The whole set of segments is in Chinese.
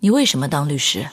你为什么当律师？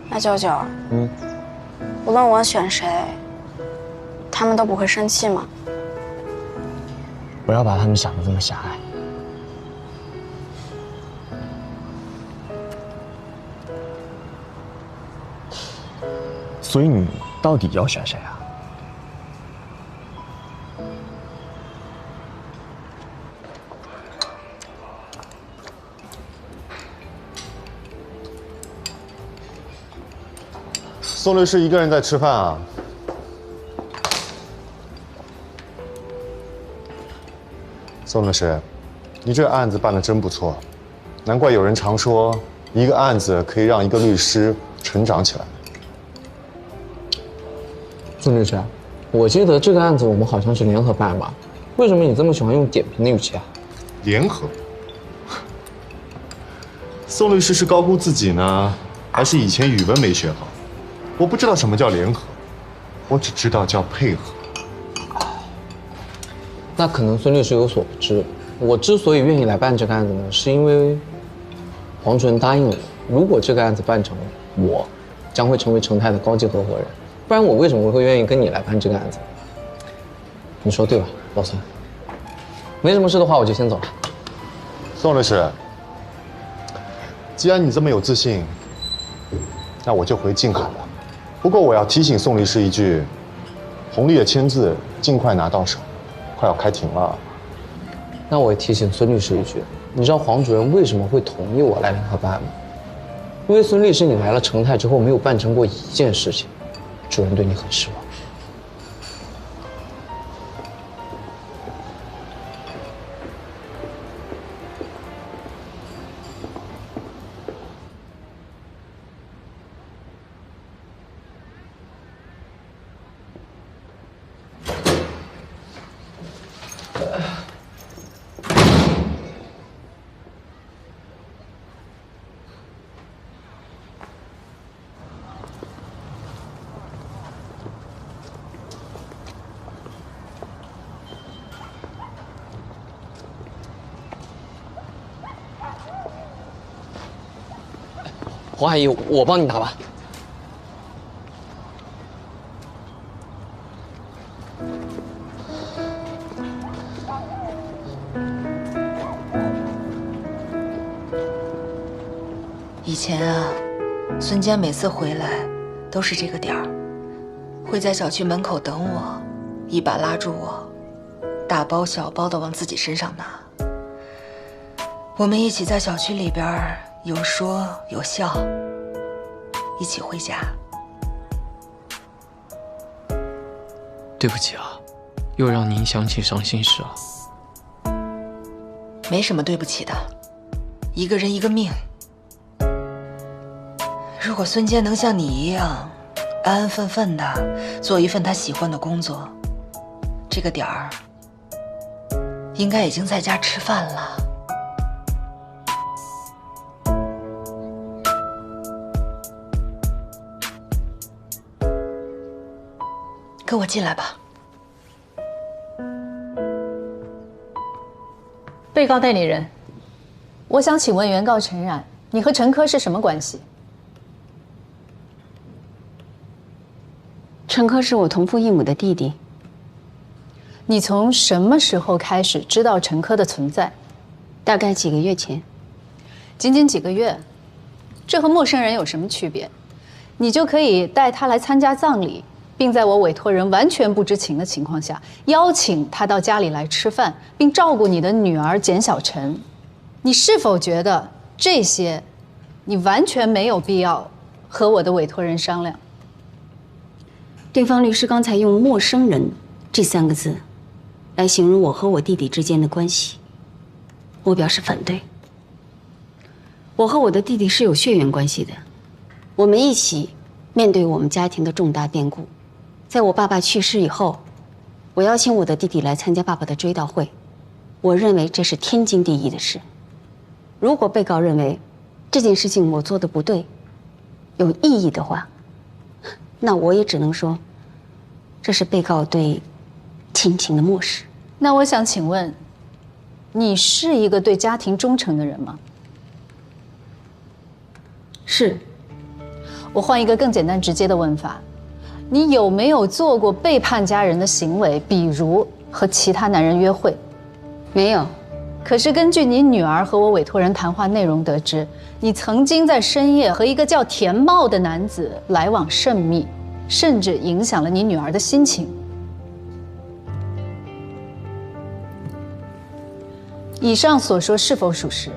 那舅舅，无论我选谁，他们都不会生气吗？不要把他们想得这么狭隘。所以你到底要选谁啊？宋律师一个人在吃饭啊？宋律师，你这个案子办得真不错，难怪有人常说，一个案子可以让一个律师成长起来。宋律师，我记得这个案子我们好像是联合办吧？为什么你这么喜欢用点评的语气啊？联合？宋律师是高估自己呢，还是以前语文没学好？我不知道什么叫联合，我只知道叫配合。那可能孙律师有所不知，我之所以愿意来办这个案子呢，是因为黄主任答应了我，如果这个案子办成了，我将会成为成泰的高级合伙人。不然我为什么会愿意跟你来办这个案子？你说对吧，老孙？没什么事的话，我就先走了。宋律师，既然你这么有自信，那我就回静海了。不过我要提醒宋律师一句，红丽的签字尽快拿到手，快要开庭了。那我也提醒孙律师一句，你知道黄主任为什么会同意我来联合办吗？因为孙律师你来了成泰之后没有办成过一件事情，主任对你很失望。黄阿姨，我帮你拿吧。以前啊，孙坚每次回来都是这个点儿，会在小区门口等我，一把拉住我，大包小包的往自己身上拿。我们一起在小区里边有说有笑，一起回家。对不起啊，又让您想起伤心事了。没什么对不起的，一个人一个命。如果孙坚能像你一样，安安分分的做一份他喜欢的工作，这个点儿应该已经在家吃饭了。跟我进来吧。被告代理人，我想请问原告陈冉，你和陈科是什么关系？陈科是我同父异母的弟弟。你从什么时候开始知道陈科的存在？大概几个月前。仅仅几个月，这和陌生人有什么区别？你就可以带他来参加葬礼，并在我委托人完全不知情的情况下，邀请他到家里来吃饭，并照顾你的女儿简小晨。你是否觉得这些，你完全没有必要和我的委托人商量？对方律师刚才用"陌生人"这3个字，来形容我和我弟弟之间的关系，我表示反对。我和我的弟弟是有血缘关系的，我们一起面对我们家庭的重大变故。在我爸爸去世以后，我邀请我的弟弟来参加爸爸的追悼会，我认为这是天经地义的事。如果被告认为这件事情我做的不对，有异议的话，那我也只能说，这是被告对亲情的漠视。那我想请问，你是一个对家庭忠诚的人吗？是。我换一个更简单直接的问法，你有没有做过背叛家人的行为，比如和其他男人约会？没有。可是根据你女儿和我委托人谈话内容得知，你曾经在深夜和一个叫田茂的男子来往甚密，甚至影响了你女儿的心情。以上所说是否属实？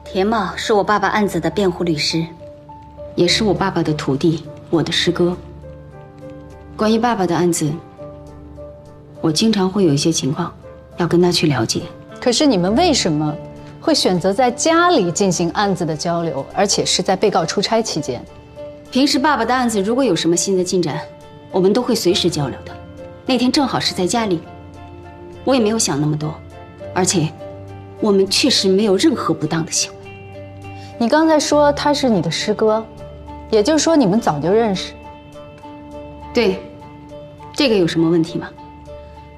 田茂是我爸爸案子的辩护律师，也是我爸爸的徒弟，我的师哥。关于爸爸的案子，我经常会有一些情况要跟他去了解。可是你们为什么会选择在家里进行案子的交流，而且是在被告出差期间？平时爸爸的案子如果有什么新的进展，我们都会随时交流的。那天正好是在家里，我也没有想那么多，而且我们确实没有任何不当的行为。你刚才说他是你的师哥，也就是说你们早就认识？对，这个有什么问题吗？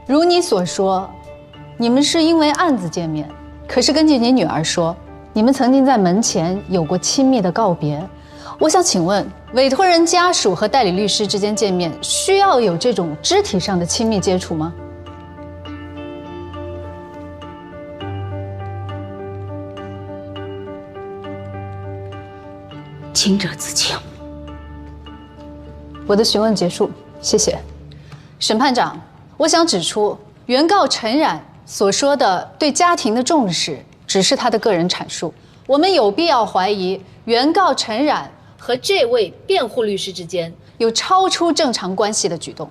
如你所说，你们是因为案子见面，可是根据你女儿说，你们曾经在门前有过亲密的告别。我想请问，委托人家属和代理律师之间见面，需要有这种肢体上的亲密接触吗？清者自清。我的询问结束，谢谢。审判长，我想指出，原告陈冉所说的对家庭的重视，只是他的个人阐述。我们有必要怀疑，原告陈冉和这位辩护律师之间有超出正常关系的举动。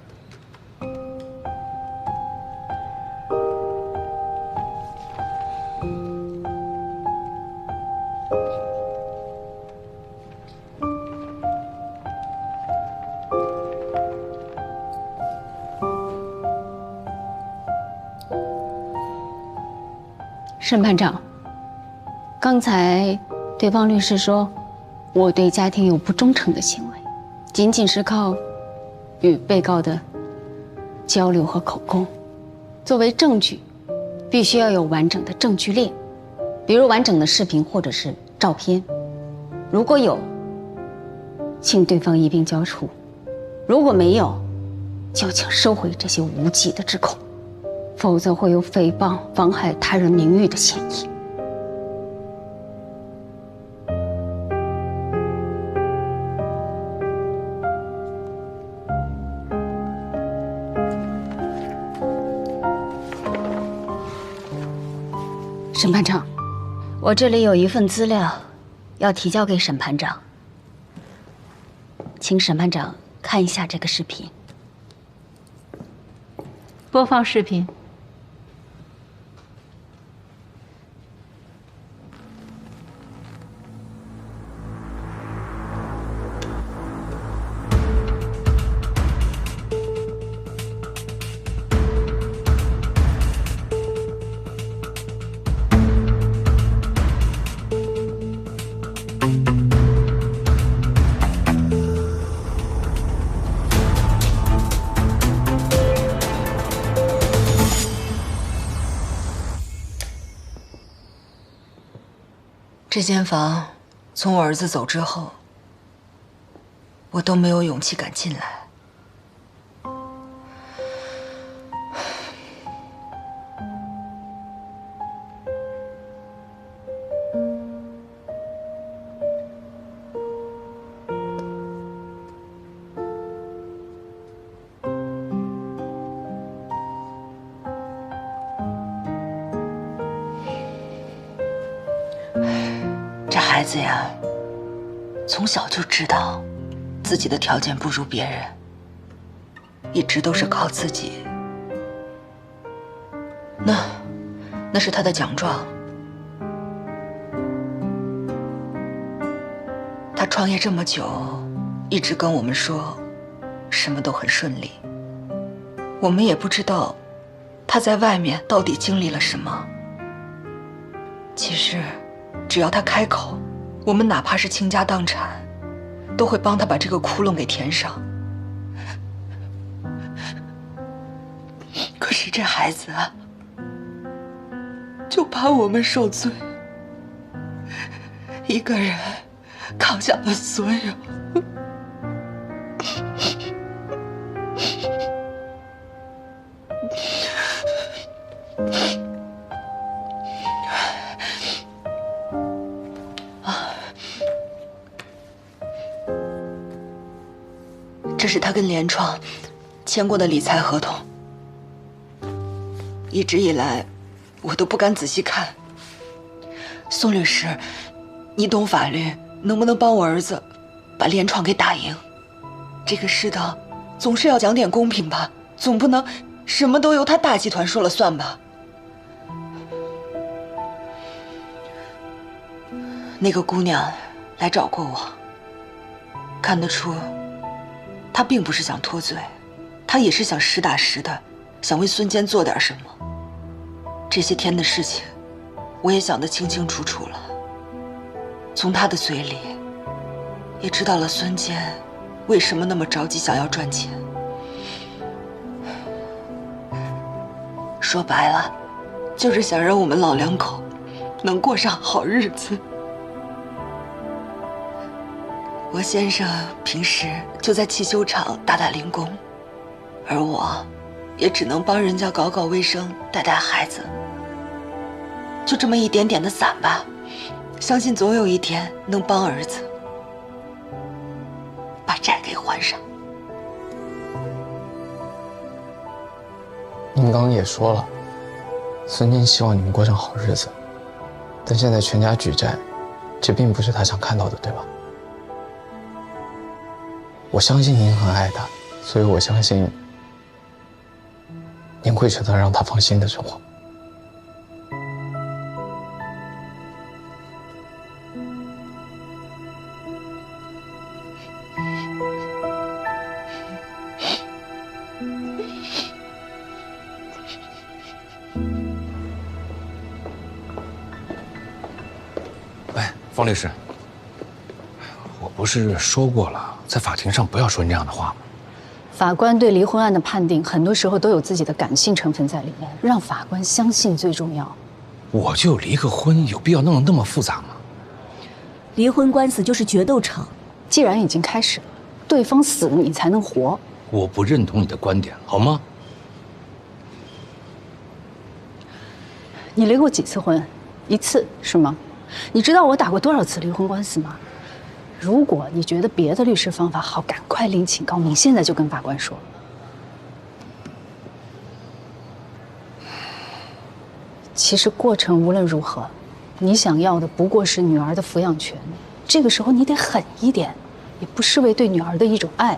审判长，刚才对方律师说我对家庭有不忠诚的行为，仅仅是靠与被告的交流和口供。作为证据，必须要有完整的证据链，比如完整的视频或者是照片。如果有，请对方一并交出；如果没有，就请收回这些无稽的指控。否则会有诽谤、妨害他人名誉的嫌疑。审判长，我这里有一份资料要提交给审判长，请审判长看一下这个视频。播放视频。这间房从我儿子走之后，我都没有勇气敢进来。这孩子呀，从小就知道自己的条件不如别人，一直都是靠自己。那是他的奖状。他创业这么久，一直跟我们说什么都很顺利，我们也不知道他在外面到底经历了什么。其实只要他开口，我们哪怕是倾家荡产，都会帮他把这个窟窿给填上。可是这孩子啊，就怕我们受罪，一个人扛下了所有。这是他跟联创签过的理财合同。一直以来，我都不敢仔细看。宋律师，你懂法律，能不能帮我儿子把联创给打赢？这个世道总是要讲点公平吧，总不能什么都由他大集团说了算吧？那个姑娘来找过我，看得出她并不是想脱罪，她也是想实打实的，想为孙坚做点什么。这些天的事情，我也想得清清楚楚了。从她的嘴里，也知道了孙坚为什么那么着急想要赚钱。说白了，就是想让我们老两口能过上好日子。我先生平时就在汽修厂打打零工，而我也只能帮人家搞搞卫生、带带孩子，就这么一点点的攒吧，相信总有一天能帮儿子把债给还上。您刚刚也说了，孙坚希望你们过上好日子，但现在全家举债，这并不是他想看到的，对吧？我相信您很爱他，所以我相信您会选择让他放心的生活。喂，方律师，我不是说过了，在法庭上不要说那样的话吗？法官对离婚案的判定，很多时候都有自己的感性成分在里面，让法官相信最重要。我就离个婚，有必要弄得那么复杂吗？离婚官司就是决斗场，既然已经开始了，对方死了你才能活。我不认同你的观点，好吗？你离过几次婚？1次是吗？你知道我打过多少次离婚官司吗？如果你觉得别的律师方法好，赶快另请高明，现在就跟法官说。其实过程无论如何，你想要的不过是女儿的抚养权。这个时候你得狠一点，也不失为对女儿的一种爱。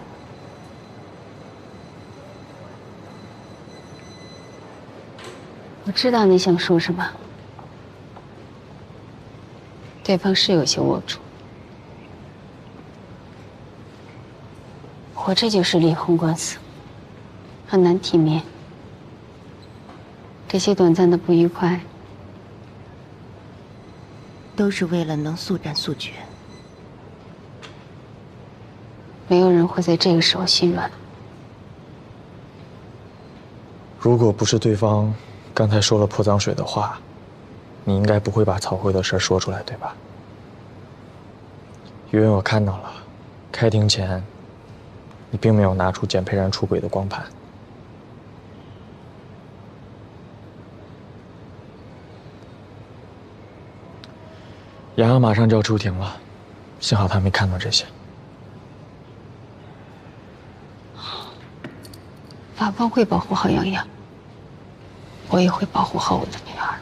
我知道你想说什么，对方是有些龌龊。我这就是离婚官司，很难体面。这些短暂的不愉快，都是为了能速战速决。没有人会在这个时候心软。如果不是对方刚才说了泼脏水的话，你应该不会把曹慧的事说出来，对吧？云云，我看到了，开庭前，你并没有拿出简佩然出轨的光盘。洋洋马上就要出庭了，幸好他没看到这些。法方会保护好洋洋，我也会保护好我的女儿。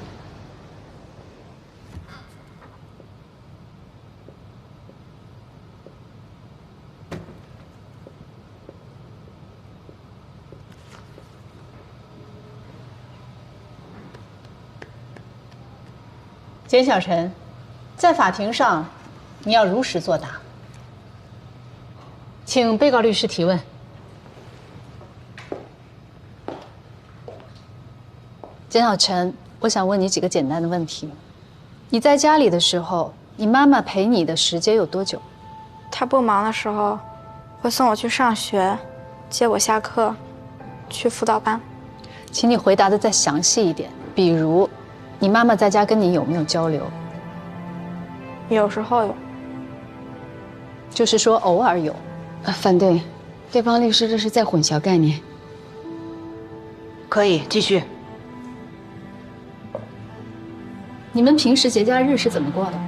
简小晨，在法庭上，你要如实作答。请被告律师提问。简小晨，我想问你几个简单的问题。你在家里的时候，你妈妈陪你的时间有多久？她不忙的时候，会送我去上学，接我下课，去辅导班。请你回答的再详细一点，比如，你妈妈在家跟你有没有交流？有时候有，就是说偶尔有。反对，对方律师这是在混淆概念。可以继续。你们平时节假日是怎么过的？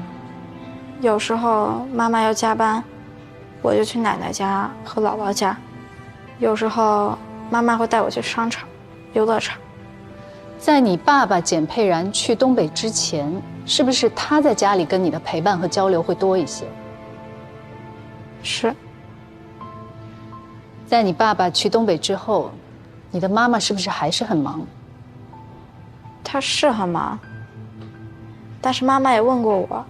有时候妈妈要加班，我就去奶奶家和姥姥家。有时候妈妈会带我去商场、游乐场。在你爸爸简佩然去东北之前，是不是他在家里跟你的陪伴和交流会多一些？是。在你爸爸去东北之后，你的妈妈是不是还是很忙？她是很忙，但是妈妈也问过我，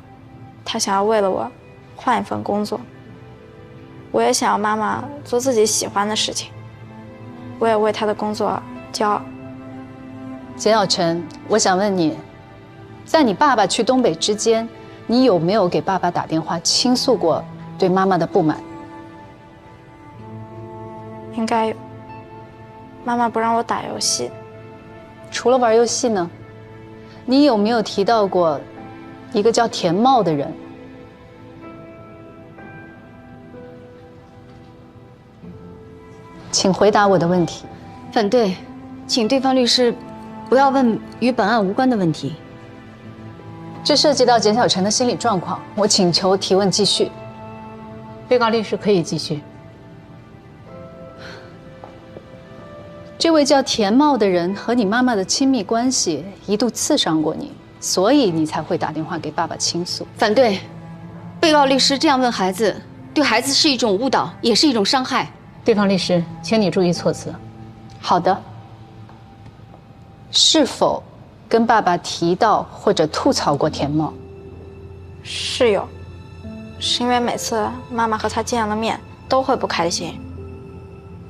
她想要为了我换一份工作。我也想要妈妈做自己喜欢的事情，我也为她的工作骄傲。简小晨，我想问你，在你爸爸去东北之间，你有没有给爸爸打电话倾诉过对妈妈的不满？应该有。妈妈不让我打游戏。除了玩游戏呢？你有没有提到过一个叫田茂的人？请回答我的问题。反对，请对方律师不要问与本案无关的问题。这涉及到简小晨的心理状况，我请求提问继续。被告律师可以继续。这位叫田茂的人和你妈妈的亲密关系一度刺伤过你，所以你才会打电话给爸爸倾诉。反对，被告律师这样问孩子，对孩子是一种误导，也是一种伤害。对方律师，请你注意措辞。好的。是否跟爸爸提到或者吐槽过田茂？是有，是因为每次妈妈和他见了面都会不开心。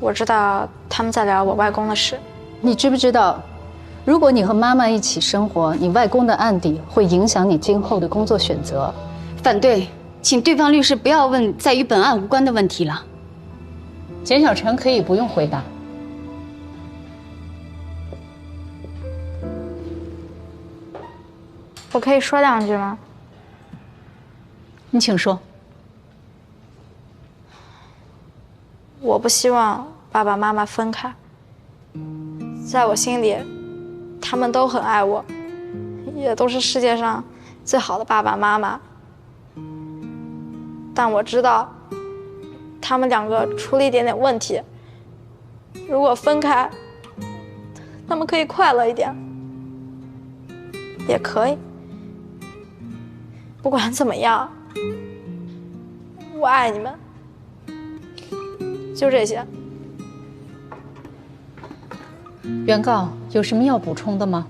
我知道他们在聊我外公的事。你知不知道，如果你和妈妈一起生活，你外公的案底会影响你今后的工作选择？反对，请对方律师不要问在与本案无关的问题了。简小晨可以不用回答。我可以说两句吗？你请说。我不希望爸爸妈妈分开，在我心里，他们都很爱我，也都是世界上最好的爸爸妈妈。但我知道，他们两个出了一点点问题，如果分开，他们可以快乐一点，也可以。不管怎么样，我爱你们。就这些。原告有什么要补充的吗？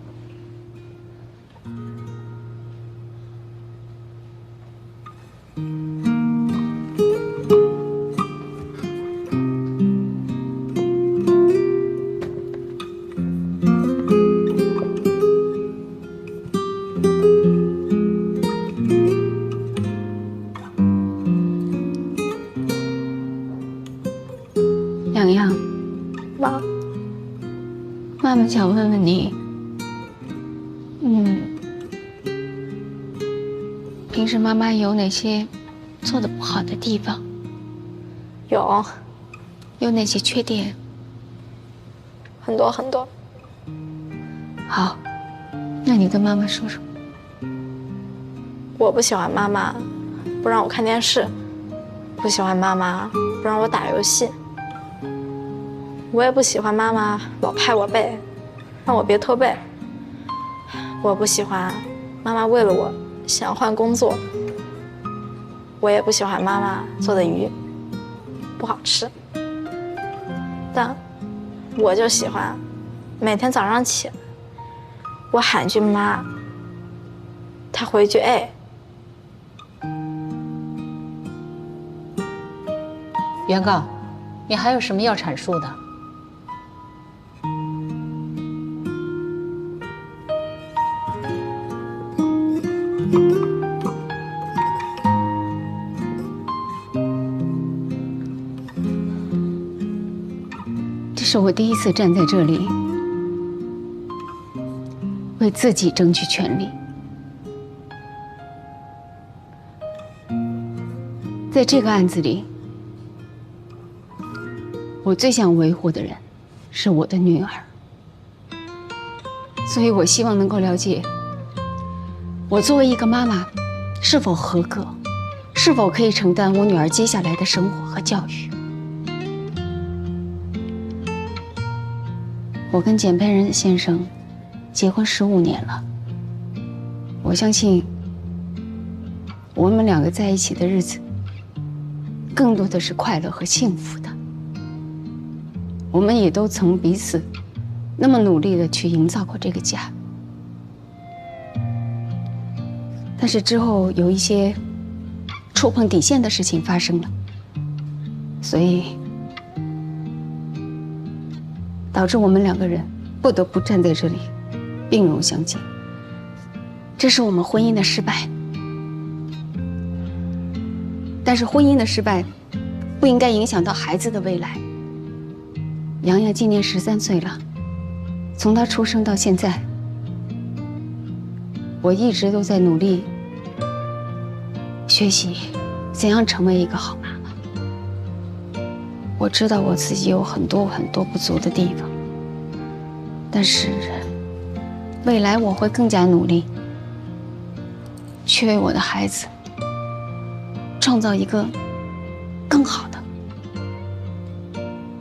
洋洋，妈，妈妈想问问你，平时妈妈有哪些做的不好的地方？有哪些缺点？很多很多。好，那你跟妈妈说说。我不喜欢妈妈不让我看电视，不喜欢妈妈不让我打游戏，我也不喜欢妈妈老拍我背，让我别驼背。我不喜欢妈妈为了我想换工作，我也不喜欢妈妈做的鱼不好吃，但我就喜欢每天早上起来，我喊句妈，她回句哎。原告，你还有什么要阐述的？这是我第一次站在这里，为自己争取权利。在这个案子里，我最想维护的人是我的女儿，所以我希望能够了解，我作为一个妈妈是否合格，是否可以承担我女儿接下来的生活和教育。我跟简佩仁先生结婚15年了，我相信我们两个在一起的日子更多的是快乐和幸福的。我们也都曾彼此那么努力的去营造过这个家，但是之后有一些触碰底线的事情发生了，所以导致我们两个人不得不站在这里并容相见。这是我们婚姻的失败，但是婚姻的失败不应该影响到孩子的未来。洋洋今年13岁了，从他出生到现在，我一直都在努力学习怎样成为一个好妈妈。我知道我自己有很多不足的地方，但是未来我会更加努力，去为我的孩子创造一个更好的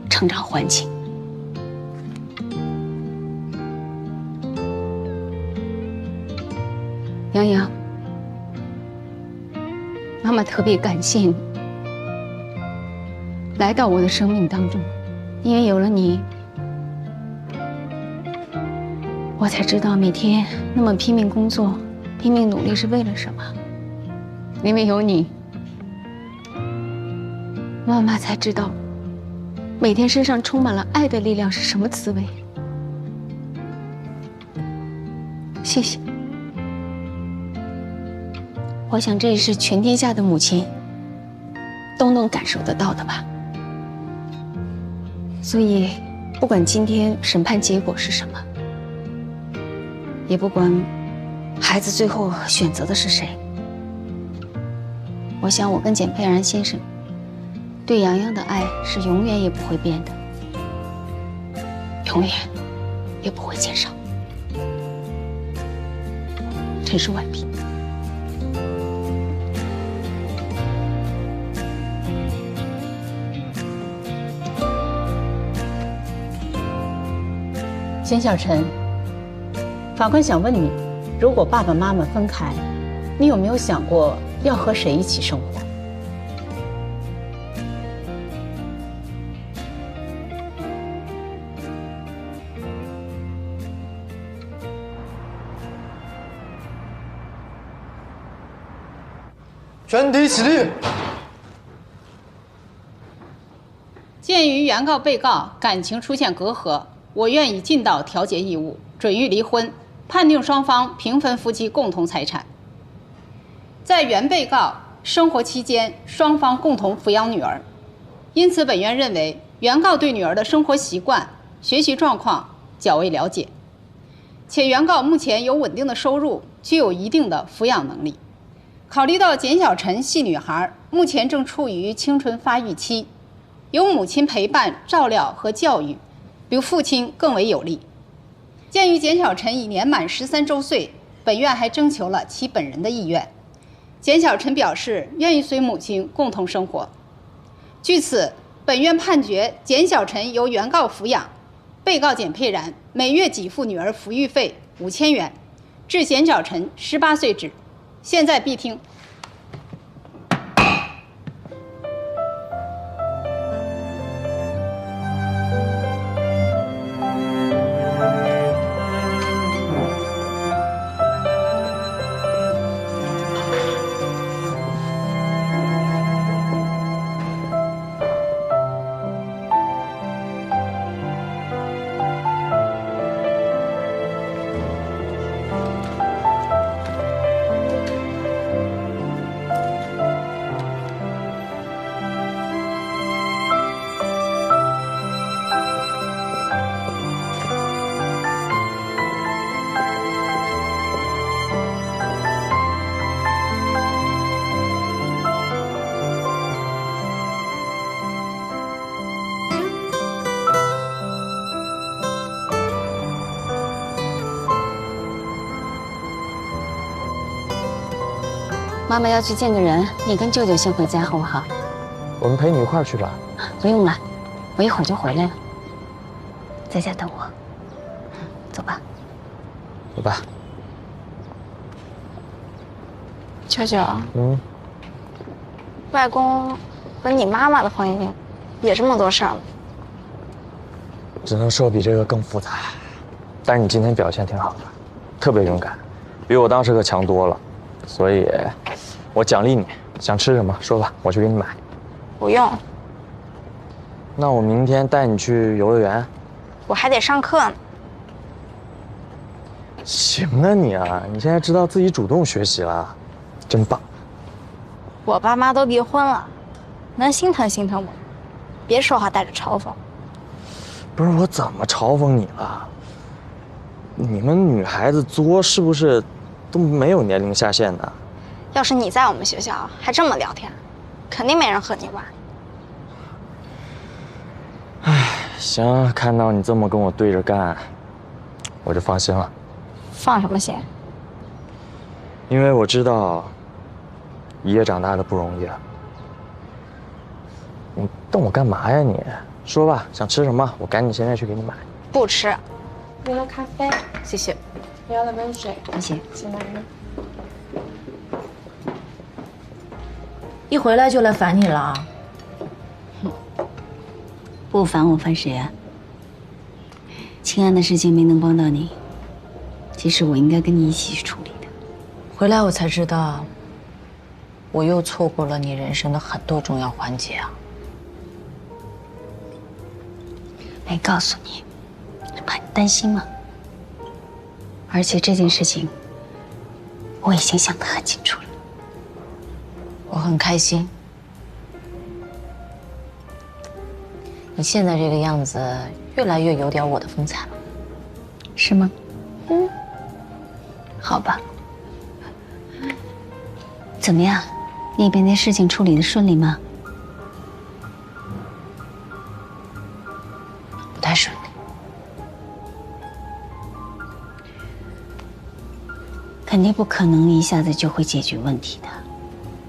成长环境。洋洋，妈妈特别感谢你来到我的生命当中，因为有了你，我才知道每天那么拼命工作、拼命努力是为了什么。因为有你，妈妈才知道每天身上充满了爱的力量是什么滋味。谢谢。我想这也是全天下的母亲都能感受得到的吧。所以，不管今天审判结果是什么，也不管孩子最后选择的是谁，我想我跟简佩然先生对洋洋的爱是永远也不会变的，永远也不会减少。陈述完毕。简小晨，法官想问你，如果爸爸妈妈分开，你有没有想过要和谁一起生活？全体起立。鉴于原告、被告感情出现隔阂，我愿以尽到调解义务，准予离婚，判定双方平分夫妻共同财产。在原被告生活期间，双方共同抚养女儿，因此本院认为，原告对女儿的生活习惯、学习状况较为了解，且原告目前有稳定的收入，具有一定的抚养能力。考虑到简小晨系女孩，目前正处于青春发育期，有母亲陪伴、照料和教育，比父亲更为有利。鉴于简小晨已年满13周岁，本院还征求了其本人的意愿。简小晨表示愿意随母亲共同生活。据此，本院判决简小晨由原告抚养，被告简佩然每月给付女儿抚育费5000元，至简小晨18岁止。现在闭听。妈妈要去见个人，你跟舅舅先回家好不好？我们陪你一块儿去吧。不用了，我一会儿就回来了，在家等我。走吧。走吧。舅舅，外公跟你妈妈的婚姻也这么多事儿吗？只能说比这个更复杂。但是你今天表现挺好的，特别勇敢，比我当时可强多了。所以，我奖励你，想吃什么说吧，我去给你买。不用。那我明天带你去游乐园。我还得上课呢。行啊你啊，你现在知道自己主动学习了，真棒。我爸妈都离婚了，能心疼心疼我，别说话带着嘲讽。不是我怎么嘲讽你了？你们女孩子作是不是都没有年龄下限的？要是你在我们学校还这么聊天，肯定没人和你玩。唉，行，看到你这么跟我对着干，我就放心了。放什么心？因为我知道一夜长大的不容易啊。你瞪我干嘛呀你？说吧，想吃什么？我赶紧现在去给你买。不吃。要了咖啡，谢谢。要了温水，谢谢。行了。一回来就来烦你了啊？不烦我烦谁啊？清安的事情没能帮到你，其实我应该跟你一起去处理的。回来我才知道，我又错过了你人生的很多重要环节啊。没告诉你，怕你担心嘛。而且这件事情，我已经想得很清楚了。我很开心。你现在这个样子，越来越有点我的风采了。是吗？好吧。怎么样？那边的事情处理得顺利吗？不太顺利。肯定不可能一下子就会解决问题的。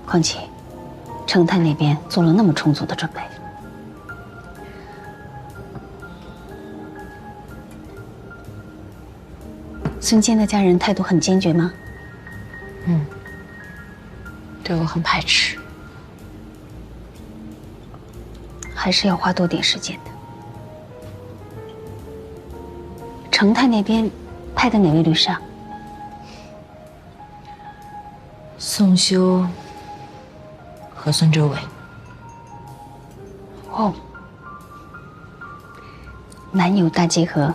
况且，程泰那边做了那么充足的准备。孙坚的家人态度很坚决吗？对我很排斥。还是要花多点时间的。程泰那边派的哪位律师啊？宋修和孙哲伟。哦，男友大结合。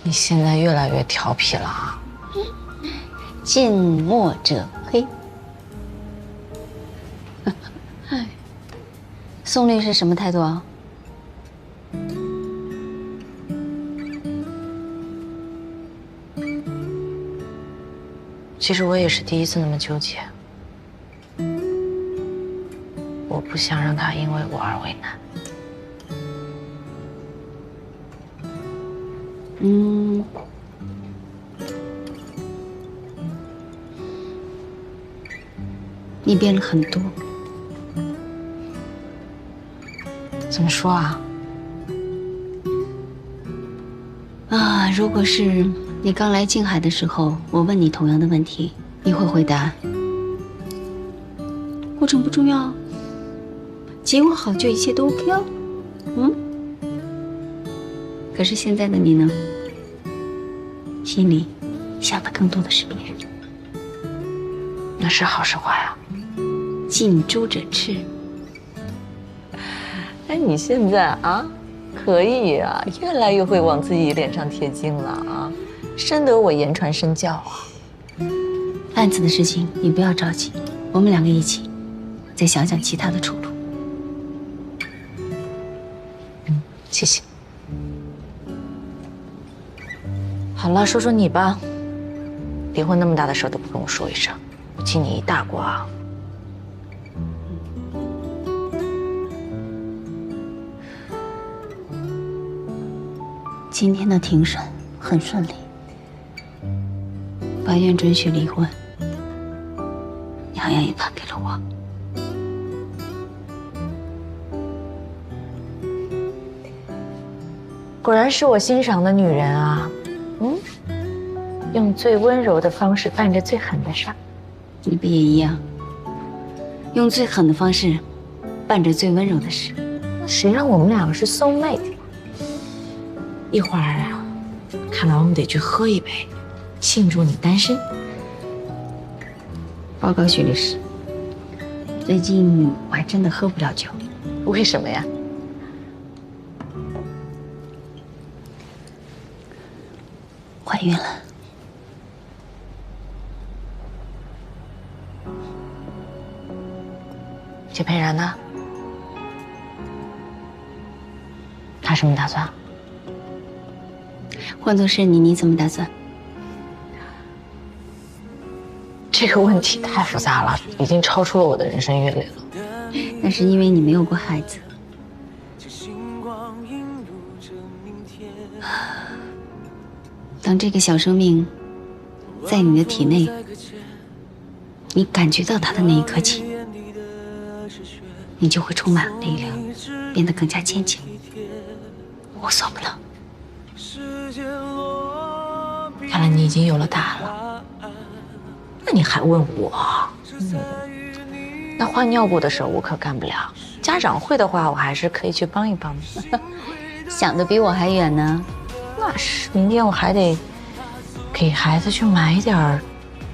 你现在越来越调皮了啊！近墨者黑。宋律师什么态度啊？其实我也是第一次那么纠结。我不想让他因为我而为难。你变了很多。怎么说啊？如果是你刚来静海的时候，我问你同样的问题，你会回答过程不重要，结果好就一切都 OK 哦。可是现在的你呢？心里想的更多的是别人。那是好是坏啊？近朱者赤。哎，你现在啊，可以啊，越来越会往自己脸上贴金了啊，深得我言传身教啊。案子的事情你不要着急，我们两个一起再想想其他的出路。谢谢。好了，说说你吧。离婚那么大的事都不跟我说一声，我记你一大过啊。今天的庭审很顺利，法院准许离婚，洋洋也判给了我。果然是我欣赏的女人啊。用最温柔的方式办着最狠的事儿。你不也一样？用最狠的方式办着最温柔的事。那谁让我们两个是 soul mate？ 一会儿啊，看来我们得去喝一杯，庆祝你单身。报告徐律师，最近我还真的喝不了酒。为什么呀？怀孕了。谢佩然呢？他什么打算？换作是你，你怎么打算？这个问题太复杂了，已经超出了我的人生阅历了。那是因为你没有过孩子。当这个小生命在你的体内，你感觉到它的那一刻起，你就会充满了力量，变得更加坚强，无所不能。看来你已经有了答案了，那你还问我？那换尿布的事我可干不了，家长会的话，我还是可以去帮一帮的。想的比我还远呢。那是，明天我还得给孩子去买一点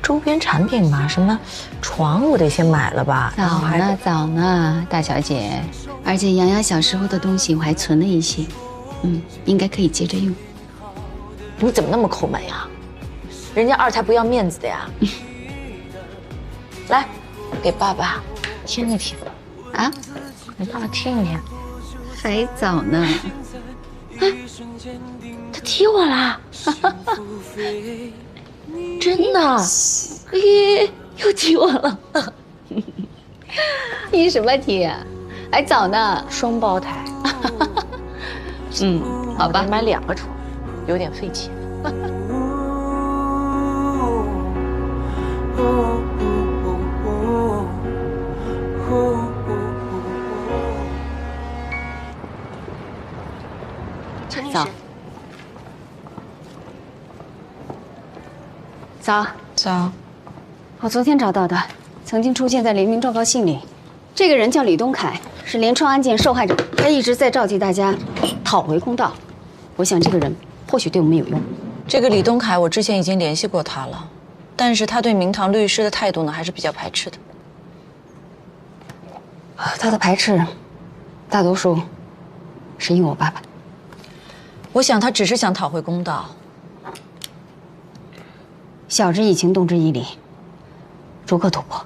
周边产品吧，什么床我得先买了吧。早呢，大小姐。而且洋洋小时候的东西我还存了一些，应该可以接着用。你怎么那么抠门呀？人家二才不要面子的呀。来，给爸爸听一听。啊？给爸爸听一听。还早呢。他踢我啦！真的？咦，又踢我了！踢什么踢啊？还早呢，双胞胎。好吧，买2个床，有点费钱。早。我昨天找到的，曾经出现在联名状告信里。这个人叫李东凯，是连创案件受害者。他一直在召集大家讨回公道。我想这个人或许对我们有用。这个李东凯，我之前已经联系过他了，但是他对明堂律师的态度呢，还是比较排斥的。他的排斥，大多数是因为我爸爸。我想他只是想讨回公道。晓之以情，动之以理，逐个突破。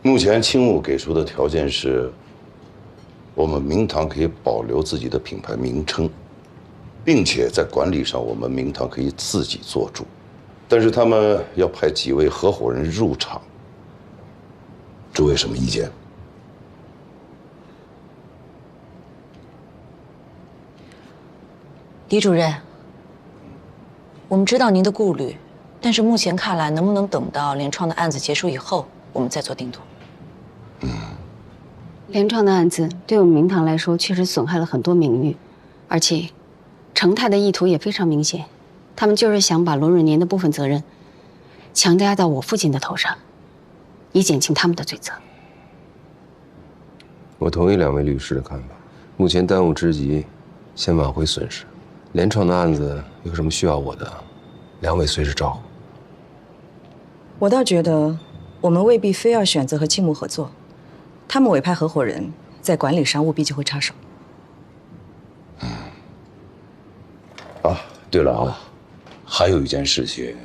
目前青务给出的条件是，我们明堂可以保留自己的品牌名称，并且在管理上我们明堂可以自己做主，但是他们要派几位合伙人入场，诸位什么意见？李主任，我们知道您的顾虑，但是目前看来，能不能等到联创的案子结束以后，我们再做定夺？联创的案子对我们明堂来说确实损害了很多名誉，而且程泰的意图也非常明显，他们就是想把罗润年的部分责任强加到我父亲的头上，以减轻他们的罪责。我同意两位律师的看法，目前当务之急，先挽回损失。联创的案子有什么需要我的，两位随时招呼。我倒觉得，我们未必非要选择和青木合作，他们委派合伙人，在管理上务必就会插手。对了啊，还有一件事情，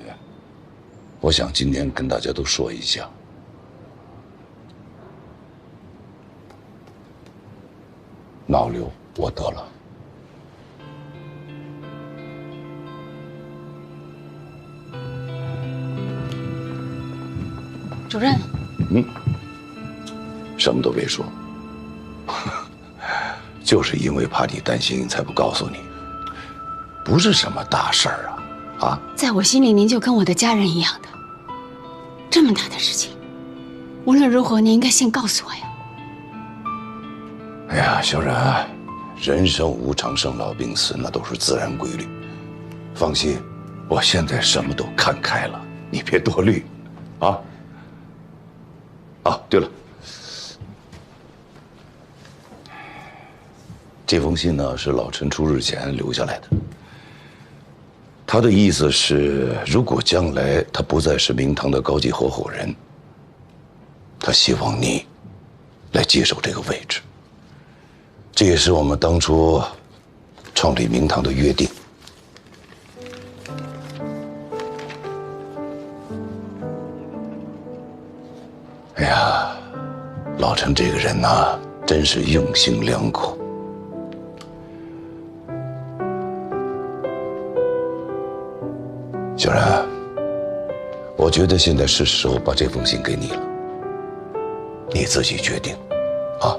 我想今天跟大家都说一下。脑瘤我得了。主任，什么都别说，就是因为怕你担心，才不告诉你，不是什么大事儿啊！在我心里您就跟我的家人一样的，这么大的事情，无论如何您应该先告诉我呀。哎呀，小冉，人生无常，生老病死，那都是自然规律。放心，我现在什么都看开了，你别多虑，啊。对了，这封信呢是老陈出事前留下来的。他的意思是，如果将来他不再是明堂的高级合伙人，他希望你来接手这个位置。这也是我们当初创立明堂的约定。哎呀，老陈这个人呐，真是用心良苦。小然，我觉得现在是时候把这封信给你了，你自己决定，啊。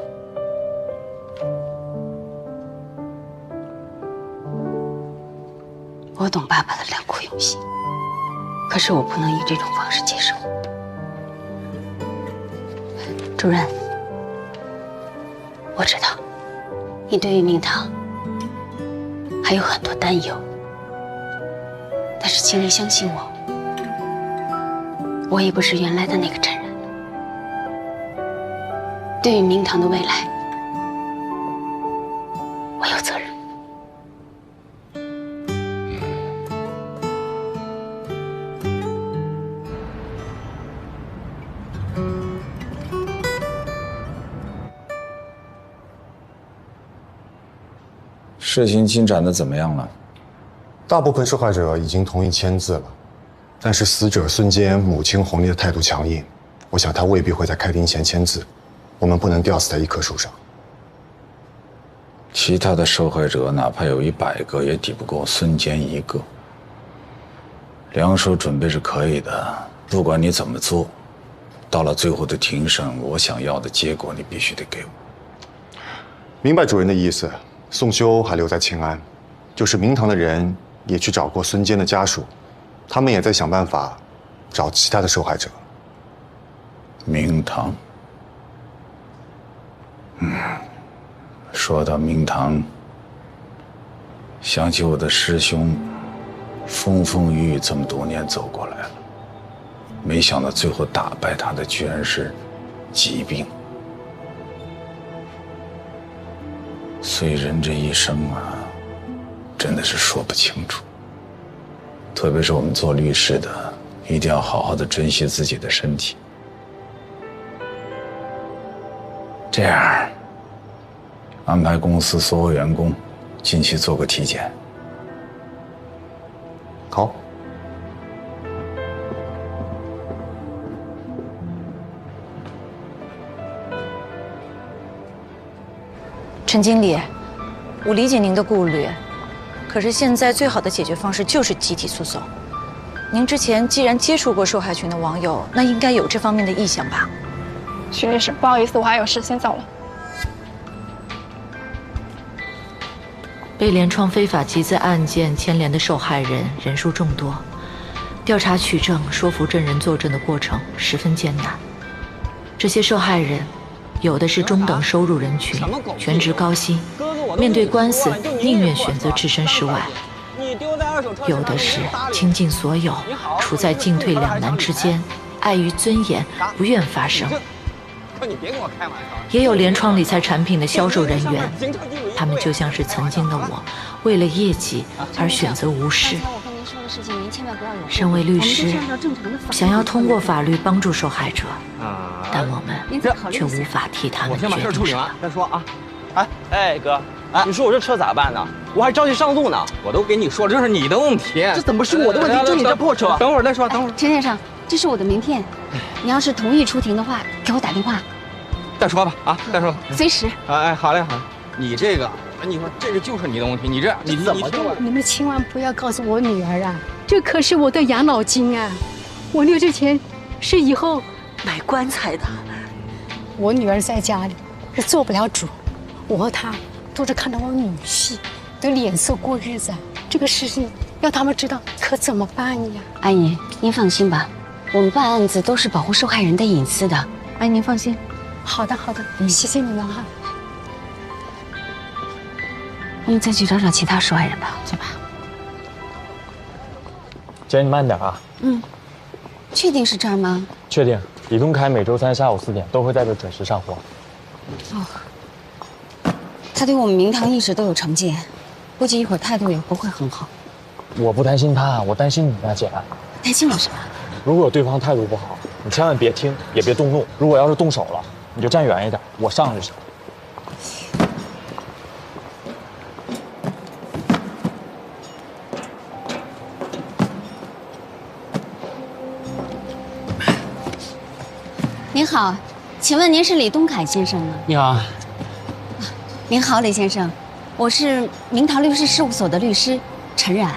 我懂爸爸的良苦用心，可是我不能以这种方式接受。主任，我知道你对于明堂还有很多担忧，但是请你相信我，我已不是原来的那个陈然了。对于明堂的未来，我有责任。事情进展的怎么样了？大部分受害者已经同意签字了，但是死者孙坚母亲红丽的态度强硬，我想他未必会在开庭前签字。我们不能吊死在一棵树上。其他的受害者哪怕有100个，也抵不过孙坚一个。两手准备是可以的，不管你怎么做，到了最后的庭审，我想要的结果你必须得给我。明白主任的意思。宋修还留在庆安，就是明堂的人也去找过孙坚的家属，他们也在想办法找其他的受害者。明堂，说到明堂，想起我的师兄，风风雨雨这么多年走过来了，没想到最后打败他的居然是疾病。所以人这一生啊，真的是说不清楚。特别是我们做律师的，一定要好好的珍惜自己的身体。这样，安排公司所有员工近期做个体检。好。陈经理，我理解您的顾虑，可是现在最好的解决方式就是集体诉讼。您之前既然接触过受害群的网友，那应该有这方面的意向吧？徐律师，不好意思，我还有事，先走了。被联创非法集资案件牵连的受害人人数众多，调查取证、说服证人作证的过程十分艰难。这些受害人，有的是中等收入人群，全职高薪，面对官司宁愿选择置身事外；有的是倾尽所有，处在进退两难之间，碍于尊严不愿发声。也有联创理财产品的销售人员，他们就像是曾经的我，为了业绩而选择无视。身为律师，想要通过法律帮助受害者，但我们却无法替他们决定什么。再说啊，哎哥，你说我这车咋办呢？我还着急上路呢。我都跟你说，这是你的问题。这怎么是我的问题？就你这破车。等会儿再说，等会儿。陈先生，这是我的名片，你要是同意出庭的话，给我打电话。再说吧，啊，再说。随时。哎，好嘞，好嘞。你这个，你说这个就是你的问题，你这你怎么就？你们千万不要告诉我女儿啊，这可是我的养老金啊！我留这钱是以后买棺材的。我女儿在家里是做不了主，我和她都是看着我女婿的脸色过日子，这个事情要他们知道可怎么办呀？阿姨，您放心吧，我们办案子都是保护受害人的隐私的。阿姨您放心。好的，好的，谢谢你们哈。我们再去找找其他受害人吧，走吧。姐，你慢点啊。确定是这儿吗？确定。李东凯每周3下午4点都会在这准时上货。哦，他对我们明堂一直都有成见，估计一会儿态度也不会很好。我不担心他，我担心你啊，姐。担心我什么？如果对方态度不好，你千万别听，也别动怒。如果要是动手了，你就站远一点，我上就行。您好，请问您是李东凯先生吗？你好。您好，李先生，我是明堂律师事务所的律师陈冉。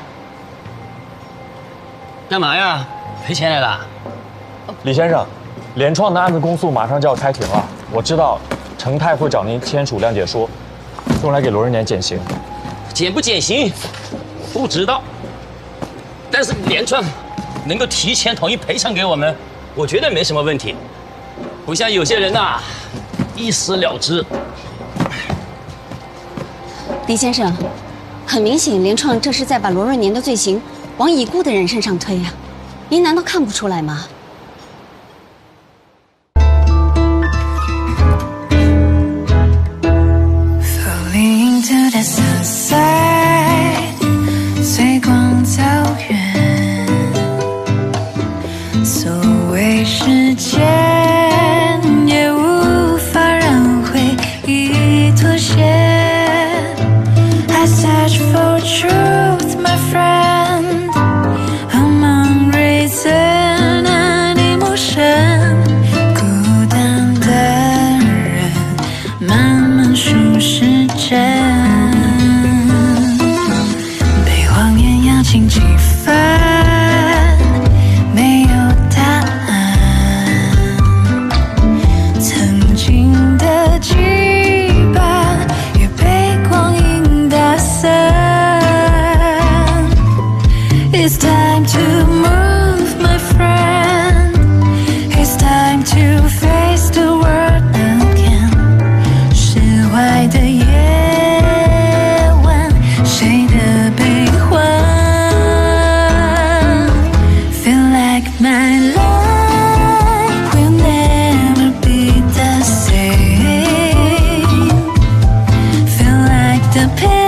干嘛呀？赔钱来了？李先生，联创的案子公诉马上就要开庭了，我知道程泰会找您签署谅解书，用来给罗仁年减刑。减不减刑不知道，但是联创能够提前同意赔偿给我们，我觉得没什么问题。不像有些人呐，一死了之。李先生，很明显，联创这是在把罗润年的罪行往已故的人身上推呀，您难道看不出来吗？随光走远，所谓时间也无法让回忆凸显。I search for truth, my friend, among reason and emotion。孤单的人慢慢数时针。情几番，没有答案。曾经的羁绊也被光阴打散。It's time to move, my friend. It's time to face the world again. 释怀的夜晚，谁的悲欢？My life will never be the same. Feel like the pain